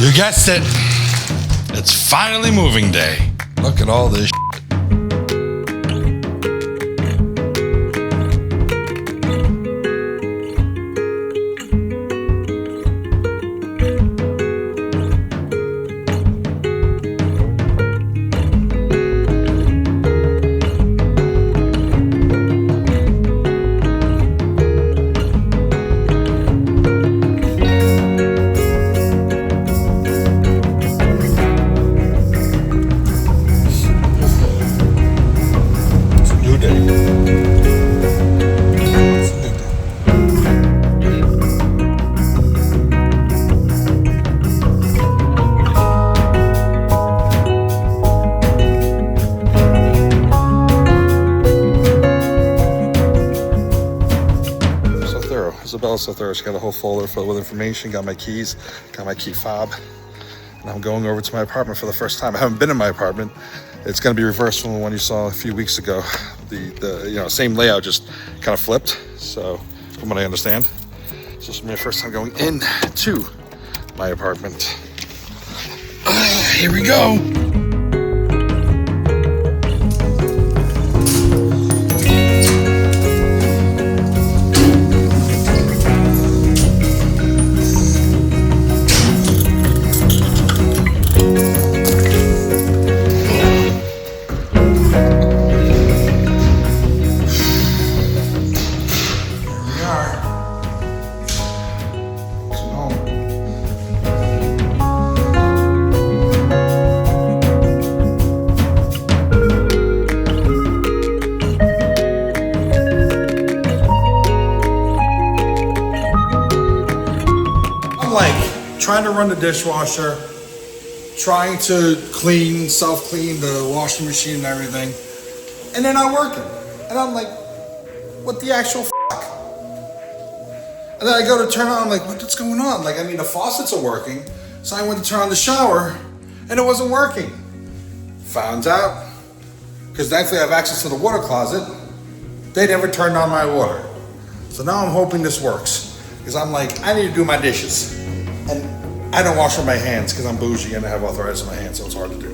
You guessed it. It's finally moving day. Look at all this shit. So there's got a whole folder filled with information, got my keys, got my key fob, and I'm going over to my apartment for the first time. I haven't been in my apartment. It's going to be reversed from the one you saw a few weeks ago. The same layout, just kind of flipped. So from what I understand, it's just my first time going into my apartment. Here we go. Trying to run the dishwasher, trying to self-clean the washing machine and everything, and they're not working. And I'm like, what the actual fuck? And then I go to turn on, I'm like, what's going on? Like, I mean, the faucets are working, so I went to turn on the shower, and it wasn't working. Found out, because thankfully I have access to the water closet, they never turned on my water. So now I'm hoping this works, because I'm like, I need to do my dishes. And I don't wash with my hands because I'm bougie and I have arthritis in my hands, so it's hard to do.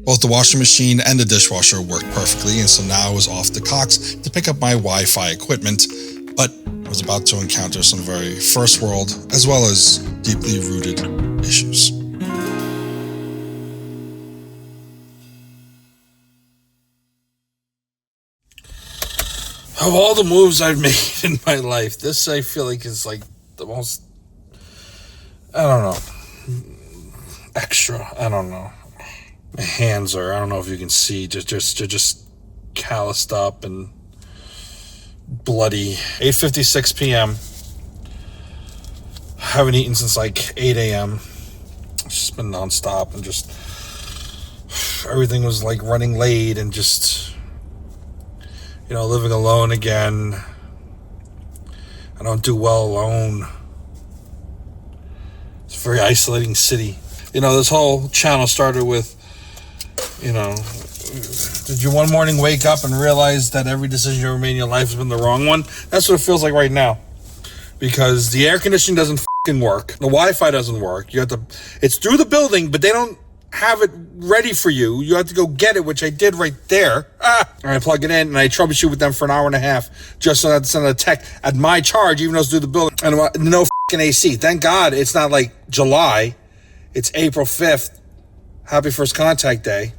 Both the washing machine and the dishwasher worked perfectly, and so now I was off to Cox to pick up my Wi-Fi equipment, but I was about to encounter some very first world as well as deeply rooted issues. Of all the moves I've made in my life, this I feel like is like the most, I don't know, extra. I don't know. My hands are, I don't know if you can see, just calloused up and bloody. 8:56 p.m. Haven't eaten since like 8 a.m. It's just been nonstop and just everything was like running late and just, you know, living alone again. I don't do well alone. It's a very isolating city. You know, this whole channel started with, you know, did you one morning wake up and realize that every decision you ever made in your life has been the wrong one? That's what it feels like right now. Because the air conditioning doesn't fucking work. The Wi-Fi doesn't work. You have to, it's through the building, but they don't have it ready for you. You have to go get it, which I did right there. And I plug it in and I troubleshoot with them for an hour and a half just so that I send a tech at my charge, even though it's through the building. And no fucking AC. Thank God it's not like July. It's April 5th. Happy First Contact Day.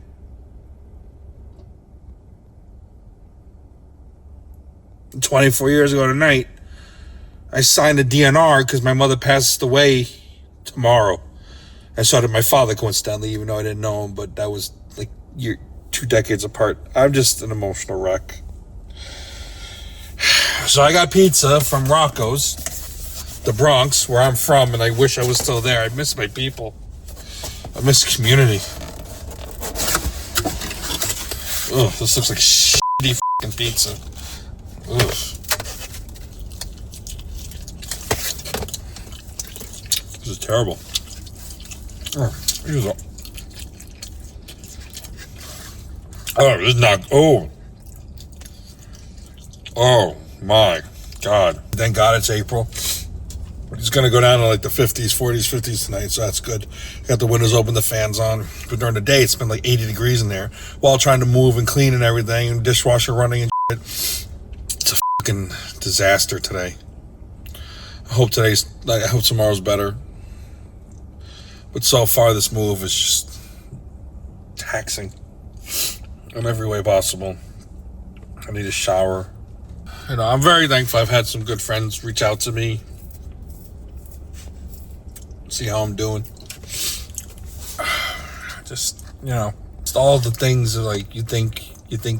"24 years ago tonight, I signed a DNR because my mother passed away tomorrow. And so did my father, coincidentally, even though I didn't know him, but that was like 2 decades apart. I'm just an emotional wreck. So I got pizza from Rocco's, the Bronx, where I'm from, and I wish I was still there. I miss my people. I miss community. Ugh, this looks like shitty fucking pizza. Ugh. This is terrible. Oh, this is not. Oh my God! Thank God it's April. It's going to go down to like the 50s, 40s, 50s tonight, so that's good. Got the windows open, the fans on. But during the day, it's been like 80 degrees in there while trying to move and clean and everything, and dishwasher running and shit. It's a fucking disaster today. I hope tomorrow's better. But so far, this move is just taxing in every way possible. I need a shower. You know, I'm very thankful. I've had some good friends reach out to me, see how I'm doing. Just, you know, just all the things that, like, you think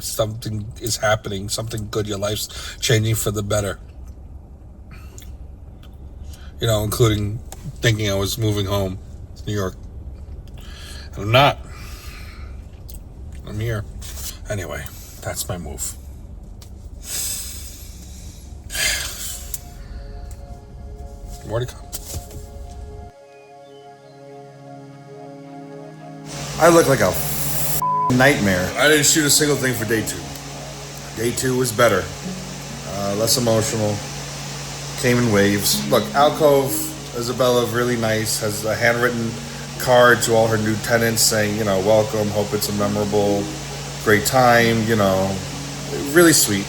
something is happening, something good, your life's changing for the better. You know, including thinking I was moving home to New York. And I'm not. I'm here. Anyway, that's my move. More to come. I look like a nightmare. I didn't shoot a single thing for day 2. Day 2 was better. Less emotional. Came in waves. Look, Alcove, Isabella, really nice. Has a handwritten card to all her new tenants saying, you know, welcome, hope it's a memorable, great time, you know. Really sweet.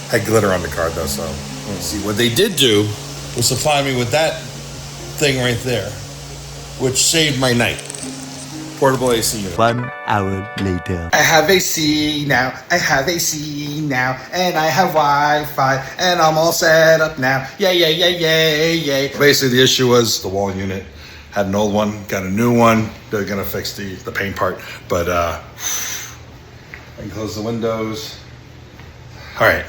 Had glitter on the card though, so let's see. What they did do was supply me with that thing right there, which saved my night. Portable AC unit. 1 hour later. I have AC now, and I have Wi-Fi, and I'm all set up now. Yay. Basically, the issue was the wall unit. Had an old one, got a new one. They're gonna fix the paint part, but I can close the windows. All right,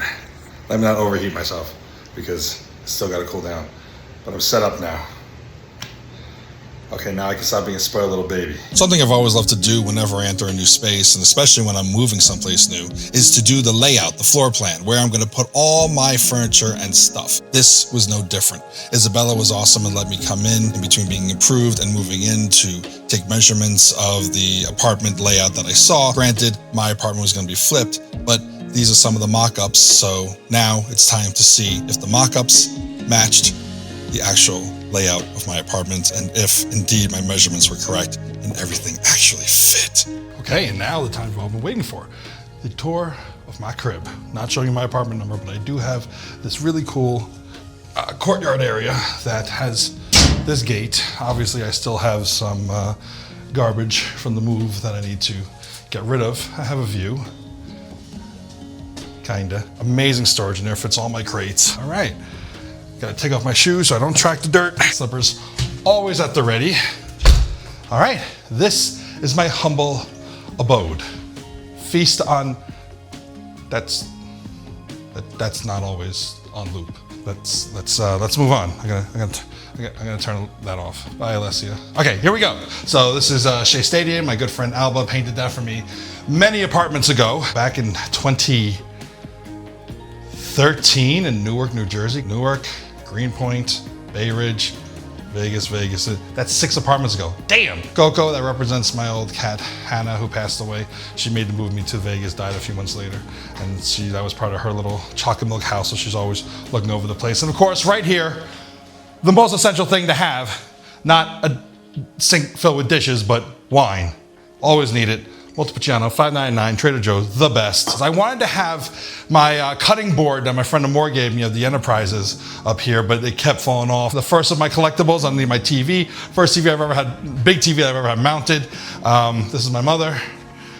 let me not overheat myself because I still gotta cool down, but I'm set up now. Okay, now I can stop being a spoiled little baby. Something I've always loved to do whenever I enter a new space, and especially when I'm moving someplace new, is to do the layout, the floor plan, where I'm going to put all my furniture and stuff. This was no different. Isabella was awesome and let me come in between being improved and moving in to take measurements of the apartment layout that I saw. Granted, my apartment was going to be flipped, but these are some of the mock-ups, so now it's time to see if the mock-ups matched the actual layout of my apartment and if indeed my measurements were correct and everything actually fit. Okay, and now the time we've all been waiting for. The tour of my crib. Not showing you my apartment number, but I do have this really cool courtyard area that has this gate. Obviously, I still have some garbage from the move that I need to get rid of. I have a view. Kinda. Amazing storage in there, fits all my crates. All right. Gotta take off my shoes so I don't track the dirt. Slippers always at the ready. All right, this is my humble abode. Feast on, that's not always on loop. Let's move on. I'm gonna turn that off. Bye, Alessia. Okay, here we go. So this is Shea Stadium. My good friend Alba painted that for me many apartments ago, back in 2013 in Newark, New Jersey. Newark, Greenpoint, Bay Ridge, Vegas. That's 6 apartments ago. Damn! Coco, that represents my old cat, Hannah, who passed away. She made the move me to Vegas, died a few months later. And that was part of her little chocolate milk house, so she's always looking over the place. And of course, right here, the most essential thing to have, not a sink filled with dishes, but wine. Always need it. Montepulciano, $5.99, Trader Joe's, the best. I wanted to have my cutting board that my friend Amor gave me of the Enterprises up here, but it kept falling off. The first of my collectibles underneath my TV. First TV I've ever had, big TV I've ever had mounted. This is my mother.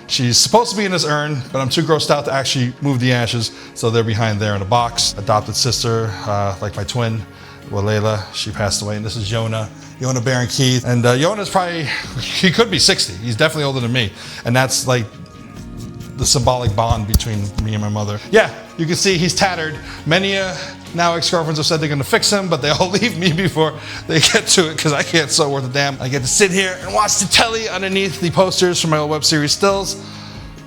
She's supposed to be in this urn, but I'm too grossed out to actually move the ashes, so they're behind there in a box. Adopted sister, like my twin, Walela, she passed away, and this is Yona Baron Keith. And Yona's probably, he could be 60. He's definitely older than me. And that's like the symbolic bond between me and my mother. Yeah, you can see he's tattered. Many now ex-girlfriends have said they're gonna fix him, but they all leave me before they get to it because I can't sew worth a damn. I get to sit here and watch the telly underneath the posters from my old web series stills.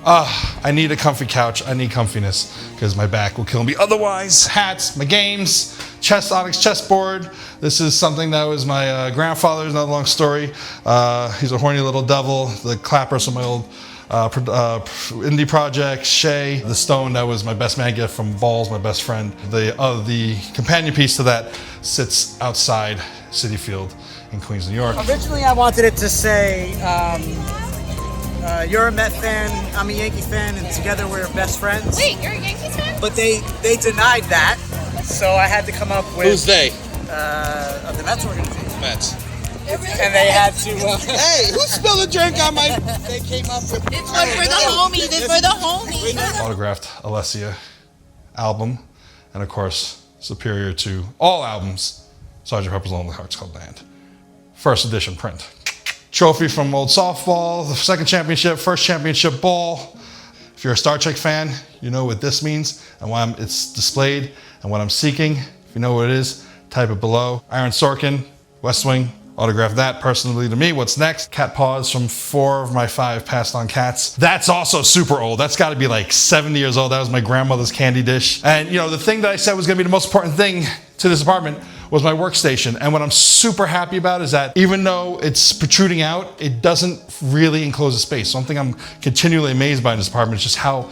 I need a comfy couch. I need comfiness because my back will kill me otherwise. Hats, my games, Onyx chessboard. This is something that was my grandfather's, not a long story. He's a horny little devil. The clappers from my old indie projects, Shay, the stone that was my best man gift from Balls, my best friend. The companion piece to that sits outside Citi Field in Queens, New York. Originally, I wanted it to say, you're a Met fan, I'm a Yankee fan, and together we're best friends. Wait, you're a Yankees fan? But they denied that, so I had to come up with... Who's they? Of the Mets organization. Mets. And they had to... Hey, who spilled a drink on my... They came up with... It's one for the homies, it's for the homies. Autographed Alessia album, and of course, superior to all albums, Sgt. Pepper's Lonely Hearts Club Band. First edition print. Trophy from old softball, the second championship, first championship ball. If you're a Star Trek fan, you know what this means and why it's displayed and what I'm seeking. If you know what it is, type it below. Aaron Sorkin, West Wing, autographed that personally to me. What's next? Cat paws from 4 of my 5 passed on cats. That's also super old. That's got to be like 70 years old. That was my grandmother's candy dish. And you know, the thing that I said was going to be the most important thing to this apartment was my workstation. And what I'm super happy about is that even though it's protruding out, it doesn't really enclose the space. Something I'm continually amazed by in this apartment is just how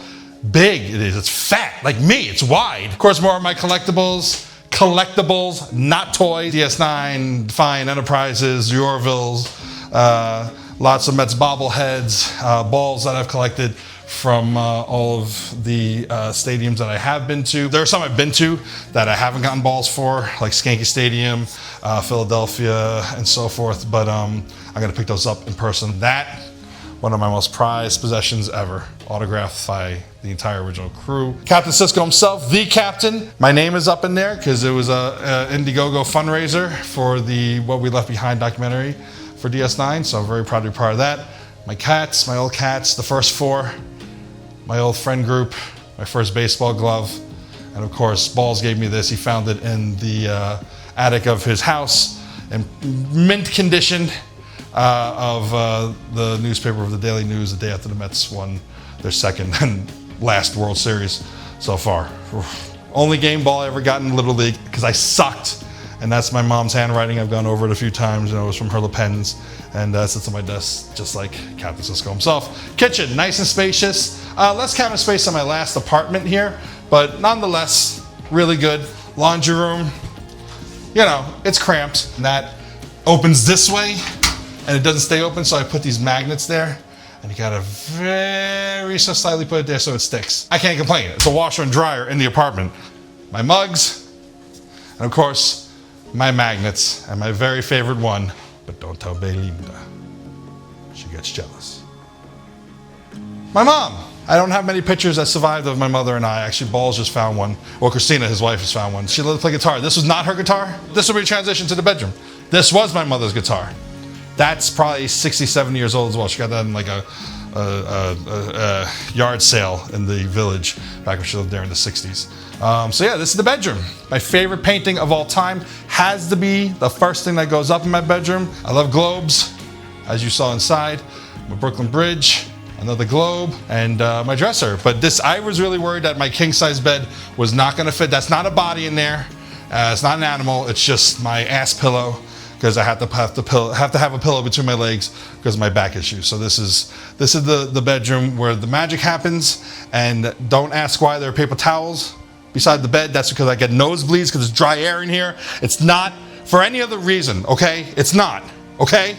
big it is. It's fat, like me, it's wide. Of course, more of my collectibles, not toys. DS9, Fine Enterprises, Yorvilles, lots of Mets bobbleheads, balls that I've collected from all of the stadiums that I have been to. There are some I've been to that I haven't gotten balls for, like Skanky Stadium, Philadelphia, and so forth, but I'm gonna pick those up in person. That, one of my most prized possessions ever, autographed by the entire original crew. Captain Sisko himself, the captain. My name is up in there because it was a Indiegogo fundraiser for the What We Left Behind documentary for DS9, so I'm very proud to be part of that. My cats, my old cats, the first 4, my old friend group, my first baseball glove, and of course, Balls gave me this. He found it in the attic of his house in mint condition of the newspaper of the Daily News the day after the Mets won their second and last World Series so far. Only game ball I ever got in Little League because I sucked. And that's my mom's handwriting. I've gone over it a few times. You know, it was from her lapens, and sits on my desk just like Captain Sisko himself. Kitchen, nice and spacious. Less cabinet space than my last apartment here, but nonetheless, really good. Laundry room, you know, it's cramped. And that opens this way, and it doesn't stay open, so I put these magnets there, and you gotta very so slightly put it there so it sticks. I can't complain. It's a washer and dryer in the apartment. My mugs, and of course, my magnets, and my very favorite one, but don't tell Belinda. She gets jealous. My mom. I don't have many pictures that survived of my mother and I. Actually, Balls just found one. Well, Christina, his wife, has found one. She loved to play guitar. This was not her guitar. This will be a transition to the bedroom. This was my mother's guitar. That's probably 60, 70 years old as well. She got that in like a yard sale in the village back when she lived there in the 60s. So yeah, this is the bedroom. My favorite painting of all time has to be the first thing that goes up in my bedroom. I love globes, as you saw inside. My Brooklyn Bridge, another globe, and my dresser. But this, I was really worried that my king size bed was not gonna fit. That's not a body in there. It's not an animal. It's just my ass pillow, because I have to have a pillow between my legs because of my back issues. So this is the bedroom where the magic happens. And don't ask why there are paper towels beside the bed. That's because I get nosebleeds because there's dry air in here. It's not for any other reason, okay? It's not, okay?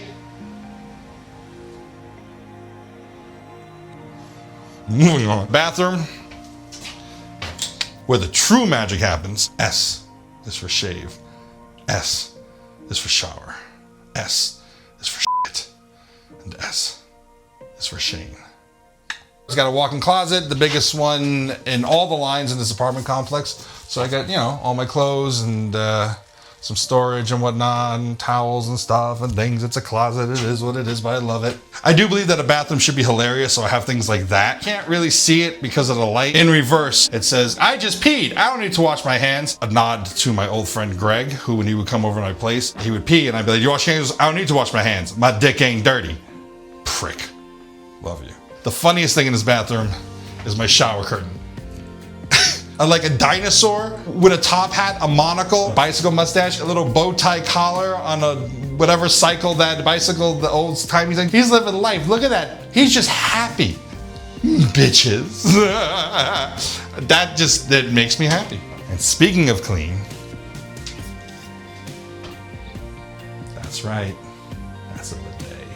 Moving on. Bathroom, where the true magic happens. S is for shave. S is for shower. S is for shit. And S is for Shane. It's got a walk-in closet, the biggest one in all the lines in this apartment complex. So I got, you know, all my clothes and some storage and whatnot, and towels and stuff and things. It's a closet, it is what it is, but I love it. I do believe that a bathroom should be hilarious, so I have things like that. Can't really see it because of the light. In reverse, it says, I just peed, I don't need to wash my hands. A nod to my old friend Greg, who when he would come over to my place, he would pee and I'd be like, you wash your hands? I don't need to wash my hands. My dick ain't dirty. Prick. Love you. The funniest thing in this bathroom is my shower curtain. Like a dinosaur with a top hat, a monocle, bicycle mustache, a little bow tie collar on a whatever cycle that bicycle, the old timey thing. He's living life. Look at that. He's just happy. Bitches. That makes me happy. And speaking of clean, that's right, that's a bidet.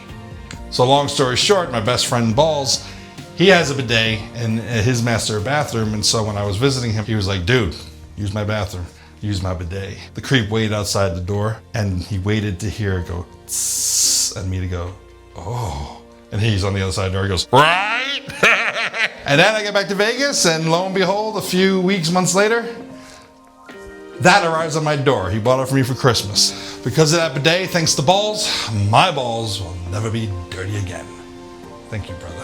So long story short, my best friend Balls, he has a bidet in his master bathroom, and so when I was visiting him, he was like, dude, use my bathroom, use my bidet. The creep waited outside the door, and he waited to hear it go tss, and me to go, oh. And he's on the other side of the door, he goes, right? And then I get back to Vegas, and lo and behold, a few weeks, months later, that arrives on my door. He bought it for me for Christmas. Because of that bidet, thanks to Balls, my balls will never be dirty again. Thank you, brother.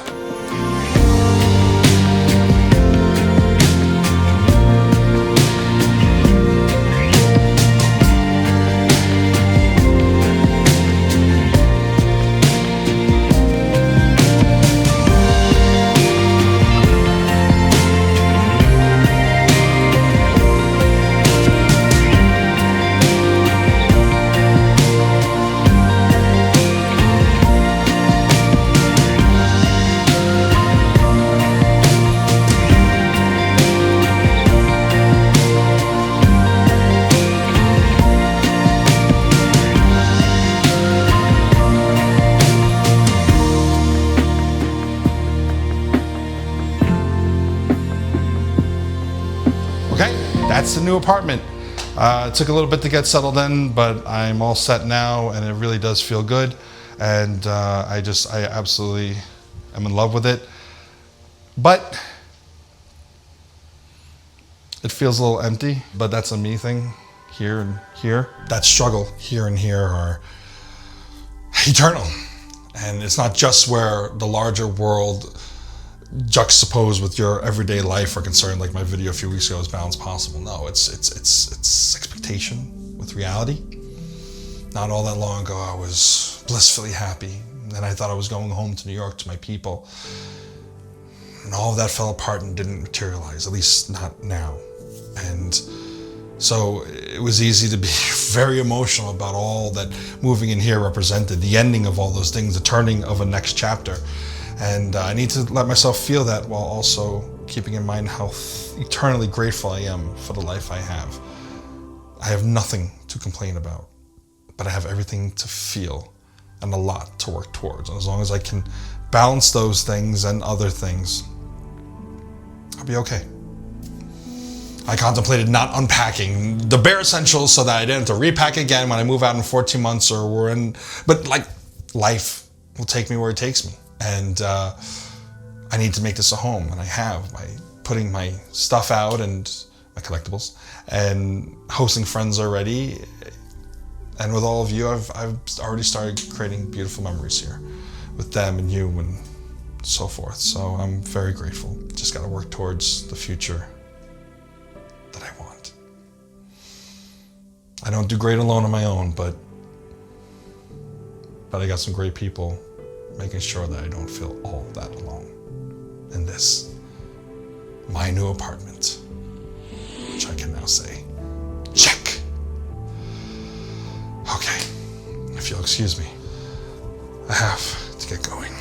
That's the new apartment. It took a little bit to get settled in, but I'm all set now, and it really does feel good. And I absolutely am in love with it. But it feels a little empty, but that's a me thing, here and here. That struggle here and here are eternal. And it's not just where the larger world juxtaposed with your everyday life are concerned, like my video a few weeks ago is balance possible. No, it's expectation with reality. Not all that long ago, I was blissfully happy, and I thought I was going home to New York to my people, and all of that fell apart and didn't materialize, at least not now. And so it was easy to be very emotional about all that moving in here represented, the ending of all those things, the turning of a next chapter. And I need to let myself feel that while also keeping in mind how eternally grateful I am for the life I have. I have nothing to complain about, but I have everything to feel and a lot to work towards. And as long as I can balance those things and other things, I'll be okay. I contemplated not unpacking the bare essentials so that I didn't have to repack again when I move out in 14 months but like life will take me where it takes me. And I need to make this a home, and I have by putting my stuff out and my collectibles and hosting friends already. And with all of you, I've already started creating beautiful memories here with them and you and so forth. So I'm very grateful. Just got to work towards the future that I want. I don't do great alone on my own, but I got some great people making sure that I don't feel all that alone in this, my new apartment, which I can now say, check. Okay, if you'll excuse me, I have to get going.